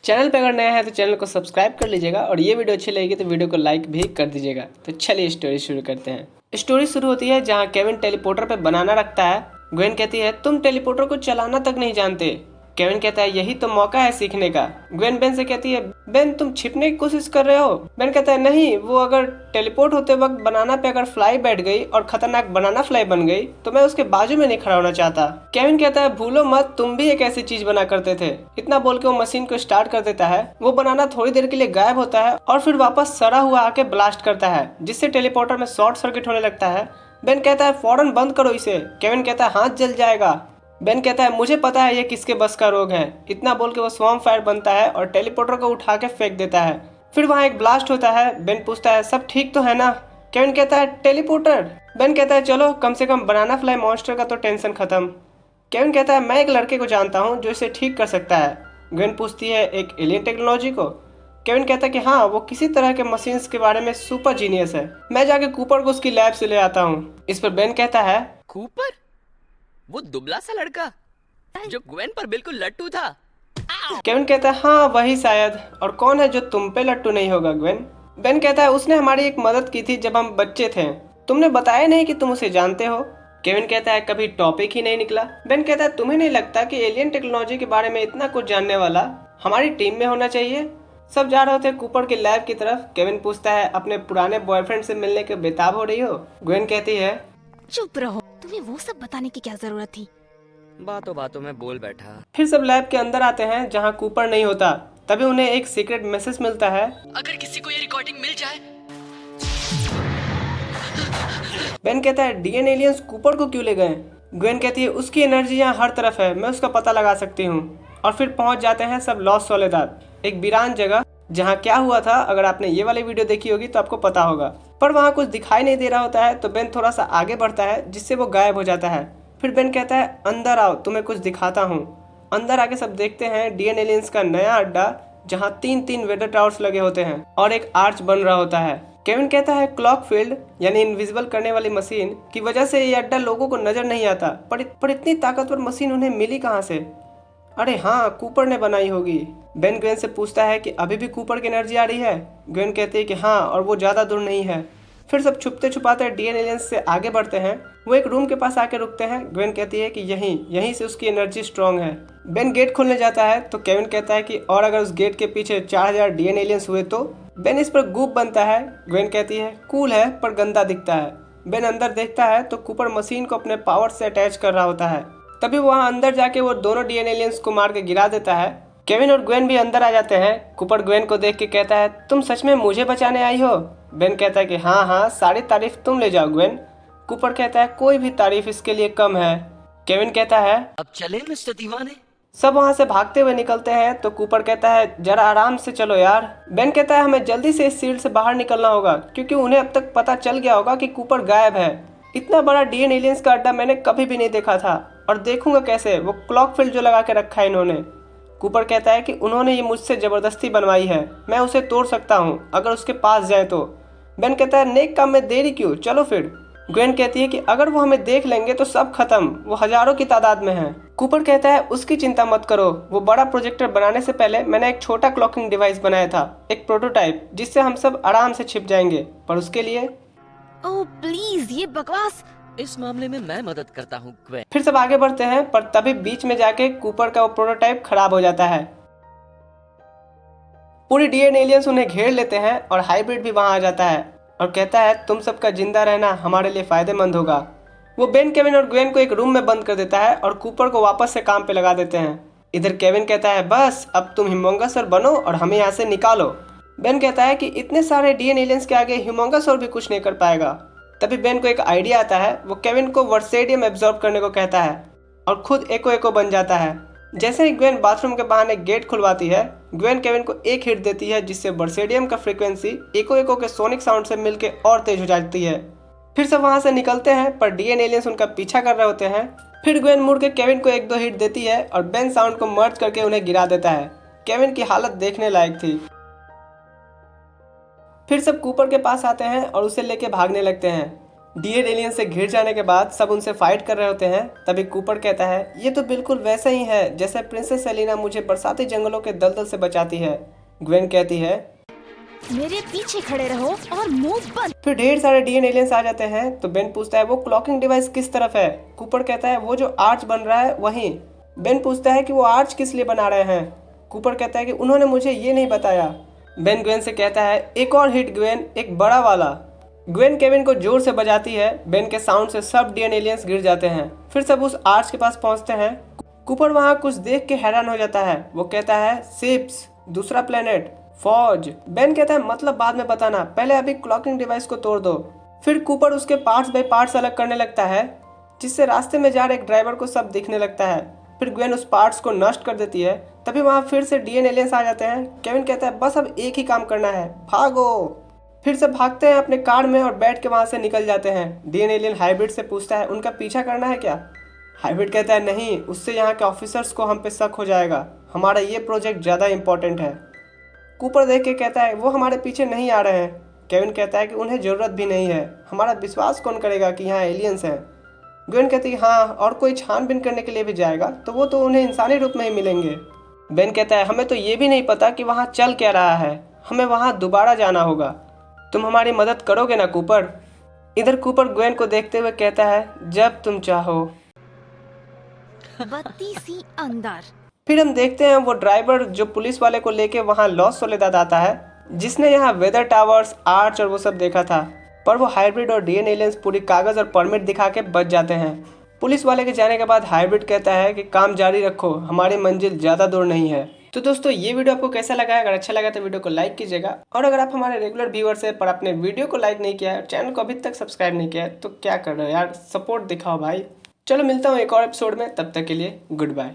Channel पे अगर नया है तो चैनल को सब्सक्राइब कर लीजिएगा और ये वीडियो अच्छी लगेगी तो वीडियो को लाइक भी कर दीजिएगा। तो चलिए स्टोरी शुरू करते हैं। स्टोरी शुरू होती है जहाँ केविन टेलीपोर्टर पे बनाना रखता है। ग्वेन कहती है तुम टेलीपोर्टर को चलाना तक नहीं जानते। केविन कहता है यही तो मौका है सीखने का। ग्वेन बेन से कहती है बेन तुम छिपने की कोशिश कर रहे हो। बेन कहता है नहीं, वो अगर टेलीपोर्ट होते वक्त बनाना पे अगर फ्लाई बैठ गई और खतरनाक बनाना फ्लाई बन गई तो मैं उसके बाजू में नहीं खड़ा होना चाहता। केविन कहता है भूलो मत, तुम भी एक ऐसी चीज बना करते थे। इतना बोल के वो मशीन को स्टार्ट कर देता है। वो बनाना थोड़ी देर के लिए गायब होता है और फिर वापस सड़ा हुआ आके ब्लास्ट करता है जिससे टेलीपोर्टर में शॉर्ट सर्किट होने लगता है। बेन कहता है फौरन बंद करो इसे। केविन कहता है हाथ जल जाएगा। बेन कहता है मुझे पता है ये किसके बस का रोग है। इतना बोल के वो स्वॉर्म फायर बनता है और टेलीपोर्टर को उठा के फेंक देता है। फिर वहाँ एक ब्लास्ट होता है। बेन पूछता है सब ठीक तो है ना। केविन कहता है टेलीपोर्टर। बेन कहता है चलो कम से कम बनाना फ्लाई मॉन्स्टर का तो टेंशन खत्म। केविन कहता है मैं एक लड़के को जानता हूँ जो इसे ठीक कर सकता है। ग्वेन पूछती है एक एलियन टेक्नोलॉजी को। केविन कहता है कि हाँ, वो किसी तरह के मशीन्स के बारे में सुपर जीनियस है। मैं जाके कूपर को उसकी लैब से ले आता हूँ। इस पर बेन कहता है कूपर, वो दुबला सा लड़का जो ग्वेन पर बिल्कुल लट्टू था। केविन कहता है हाँ वही शायद। और कौन है जो तुम पे लट्टू नहीं होगा ग्वेन। बेन कहता है उसने हमारी एक मदद की थी जब हम बच्चे थे। तुमने बताया नहीं कि तुम उसे जानते हो। केविन कहता है कभी टॉपिक ही नहीं निकला। बेन कहता है तुम्हें नहीं लगता कि एलियन टेक्नोलॉजी के बारे में इतना कुछ जानने वाला हमारी टीम में होना चाहिए। सब जा रहे होते कूपर के लैब की तरफ। केविन पूछता है अपने पुराने बॉयफ्रेंड से मिलने के बेताब हो रही हो। ग्वेन कहती है चुप रहो, तुम्हें वो सब बताने की क्या जरूरत थी। बातों बातों में बोल बैठा। फिर सब लैब के अंदर आते हैं जहाँ कूपर नहीं होता। तभी उन्हें एक सीक्रेट मैसेज मिलता है अगर किसी को ये रिकॉर्डिंग मिल जाए। बेन कहता है डीएन एलियंस कूपर को क्यों ले गए। ग्वेन कहती है उसकी एनर्जी यहाँ हर तरफ है, मैं उसका पता लगा सकती हूँ। और फिर पहुंच जाते हैं सब लॉस सोलेदाद, एक वीरान जगह जहाँ क्या हुआ था अगर आपने ये वाली वीडियो देखी होगी तो आपको पता होगा। पर वहाँ कुछ दिखाई नहीं दे रहा होता है तो बेन थोड़ा सा आगे बढ़ता है जिससे वो गायब हो जाता है। फिर बेन कहता है अंदर आओ, तुम्हें कुछ दिखाता हूँ। अंदर आके सब देखते हैं डीएन एलियंस का नया अड्डा जहाँ 3-3 वेदर टावर्स लगे होते हैं और एक आर्च बन रहा होता है। केविन कहता है क्लॉक फील्ड यानी इनविजिबल करने वाली मशीन की वजह से ये अड्डा लोगों को नजर नहीं आता। पर इतनी ताकतवर मशीन उन्हें मिली कहाँ से। अरे हाँ, कूपर ने बनाई होगी। बेन ग्वेन से पूछता है कि अभी भी कूपर की एनर्जी आ रही है। ग्वेन कहती है कि हाँ, और वो ज़्यादा दूर नहीं है। फिर सब छुपते छुपाते डीएन एलियंस से आगे बढ़ते हैं। वो एक रूम के पास आके रुकते हैं। ग्वेन कहती है कि यहीं से उसकी एनर्जी स्ट्रांग है। बेन गेट खोलने जाता है तो केविन कहता है कि और अगर उस गेट के पीछे 4000 डीएन एलियंस हुए तो। बेन इस पर गुप बनता है। ग्वेन कहती है कूल है पर गंदा दिखता है। बेन अंदर देखता है तो कूपर मशीन को अपने पावर से अटैच कर रहा होता है। तभी वहाँ अंदर जाके वो दोनों डीएन एलियंस को मार के गिरा देता है। केविन और ग्वेन भी अंदर आ जाते हैं। कूपर ग्वेन को देख के कहता है तुम सच में मुझे बचाने आई हो। बेन कहता है कि हाँ, सारी तारीफ तुम ले जाओ ग्वेन। कूपर कहता है कोई भी तारीफ इसके लिए कम है। केविन कहता है अब चले मिस्टर दीवाने। सब वहाँ से भागते हुए निकलते हैं तो कूपर कहता है जरा आराम से चलो यार। बेन कहता है हमें जल्दी से इस सील्ड से बाहर निकलना होगा क्योंकि उन्हें अब तक पता चल गया होगा कि कूपर गायब है। इतना बड़ा डीएन एलियंस का अड्डा मैंने कभी भी नहीं देखा था और देखूंगा कैसे, वो क्लॉक फील्ड जो लगा के रखा है इन्होंने। कूपर कहता है कि उन्होंने ये मुझसे ज़बरदस्ती बनवाई है, मैं उसे तोड़ सकता हूँ अगर उसके पास जाए तो। बेन कहता है नेक काम में देरी क्यों, चलो फिर। ग्वेन कहती है कि अगर वो हमें देख लेंगे तो सब खत्म, वो हजारों की तादाद में है। कूपर कहता है उसकी चिंता मत करो, वो बड़ा प्रोजेक्टर बनाने से पहले मैंने एक छोटा क्लॉकिंग डिवाइस बनाया था, एक प्रोटोटाइप जिससे हम सब आराम से छिप जाएंगे। पर उसके लिए ओह प्लीज, ये बकवास। इस मामले में मैं मदद करता हूँ ग्वेन। फिर सब आगे बढ़ते हैं पर तभी बीच में जाके कूपर का वो प्रोटोटाइप खराब हो जाता है। पूरी डीएन एलियंस उन्हें घेर लेते हैं और हाइब्रिड भी वहां आ जाता है और कहता है तुम सबका जिंदा रहना हमारे लिए फायदेमंद होगा। वो बेन, केविन और ग्वेन को एक रूम में बंद कर देता है और कूपर को वापस से काम पे लगा देते हैं। इधर केविन कहता है बस अब तुम ह्यूमंगस बनो और हमें यहाँ से निकालो। बेन कहता है कि इतने सारे डीएन एलियंस के आगे ह्यूमंगस भी कुछ नहीं कर पाएगा। तभी बेन को एक आइडिया आता है। वो केविन को वर्सेडियम एब्जॉर्ब करने को कहता है और खुद एको बन जाता है। जैसे ही ग्वेन बाथरूम के बहाने गेट खुलवाती है, ग्वेन केविन को एक हिट देती है जिससे वर्सेडियम का फ्रीक्वेंसी एको के सोनिक साउंड से मिलके और तेज हो जाती है। फिर सब वहां से निकलते हैं पर डीएन एलियंस उनका पीछा कर रहे होते हैं। फिर ग्वेन मुड़ के केविन को 1-2 हिट देती है और बेन साउंड को मर्ज करके उन्हें गिरा देता है। केविन की हालत देखने लायक थी। फिर सब कूपर के पास आते हैं और उसे लेके भागने लगते हैं। डीएन एलियन से घिर जाने के बाद सब उनसे फाइट कर रहे होते हैं। तभी कूपर कहता है ये तो बिल्कुल वैसा ही है जैसे प्रिंसेस सेलिना मुझे बरसाती जंगलों के दलदल से बचाती है। ग्वेन कहती है मेरे पीछे खड़े रहो और मुंह बंद। फिर ढेर सारे डीएन एलियंस आ जाते हैं। तो बेन पूछता है वो क्लॉकिंग डिवाइस किस तरफ है। कूपर कहता है वो जो आर्च बन रहा है वहीं। बेन पूछता है कि वो आर्च किस लिए बना रहे हैं। कूपर कहता है कि उन्होंने मुझे ये नहीं बताया। बेन ग्वेन से कहता है एक और हिट ग्वेन, एक बड़ा वाला। ग्वेन केविन को जोर से बजाती है। बेन के साउंड से सब डीएन एलियंस गिर जाते हैं। फिर सब उस आर्च के पास पहुंचते हैं। कूपर वहां कुछ देख के हैरान हो जाता है। वो कहता है शिप्स, दूसरा प्लेनेट, फौज। बेन कहता है मतलब बाद में बताना, पहले अभी क्लॉकिंग डिवाइस को तोड़ दो। फिर कूपर उसके पार्ट्स बाय पार्ट्स अलग करने लगता है जिससे रास्ते में जा रहे एक ड्राइवर को सब दिखने लगता है। फिर ग्वेन उस पार्ट्स को नष्ट कर देती है। तभी वहां फिर से डीएन एलियंस आ जाते हैं। केविन कहता है बस अब एक ही काम करना है, भागो। फिर से भागते हैं अपने कार में और बैठ के वहां से निकल जाते हैं। डीएन एलियन हाइब्रिड से पूछता है उनका पीछा करना है क्या। हाइब्रिड कहता है नहीं, उससे यहाँ के ऑफिसर्स को हम पे शक हो जाएगा, हमारा ये प्रोजेक्ट ज़्यादा इंपॉर्टेंट है। कूपर देख के कहता है वो हमारे पीछे नहीं आ रहे हैं। केविन कहता है कि उन्हें ज़रूरत भी नहीं है, हमारा विश्वास कौन करेगा कि यहाँ एलियंस हैं। ग्वेन कहती है हाँ, और कोई छानबीन करने के लिए भी जाएगा तो वो तो उन्हें इंसानी रूप में ही मिलेंगे। बेन कहता है हमें तो ये भी नहीं पता कि वहाँ चल क्या रहा है, हमें वहाँ दोबारा जाना होगा, तुम हमारी मदद करोगे ना कूपर। इधर कूपर ग्वेन को देखते हुए कहता है जब तुम चाहो। बत्ती सी अंदर। फिर हम देखते हैं वो ड्राइवर जो पुलिस वाले को लेके वहाँ लॉस सोलेदाद आता है, जिसने यहाँ वेदर टावर्स, आर्च और वो सब देखा था। पर वो हाइब्रिड और डीएन एलियंस पूरी कागज और परमिट दिखा के बच जाते हैं। पुलिस वाले के जाने के बाद हाइब्रिड कहता है कि काम जारी रखो, हमारी मंजिल ज़्यादा दूर नहीं है। तो दोस्तों ये वीडियो आपको कैसा लगा? अगर अच्छा लगा तो वीडियो को लाइक कीजिएगा, और अगर आप हमारे रेगुलर व्यूअर्स हैं पर आपने वीडियो को लाइक नहीं किया है, चैनल को अभी तक सब्सक्राइब नहीं किया है, तो क्या कर रहे हो यार, सपोर्ट दिखाओ भाई। चलो मिलता हूँ एक और एपिसोड में, तब तक के लिए गुड बाय।